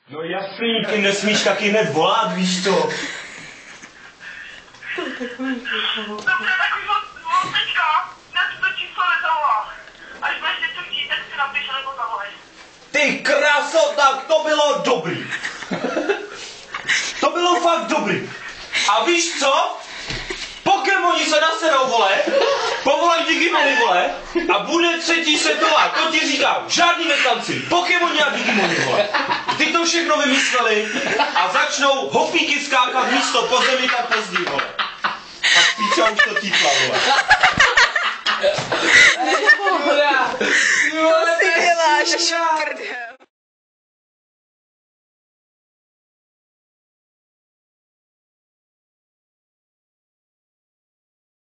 No jasný, ty nesmíš taky hned volat, víš co? Dobře, tak už od teďka hned to číslo nezavolá. Až budeš něco chtít, tak si napiš nebo zavolej. Ty kráso, tak to bylo dobrý. To bylo fakt dobrý. A víš co? Pokémoni se nasedou, vole, povolám Digimony, vole, a bude třetí světová, to ti říkám, žádný netanci, Pokémoni a Digimony, vole. Ty to všechno vymysleli a začnou hopíky skákat místo po zemi tak později, vole. A píča už to típla, vole. To si děláš, prdel.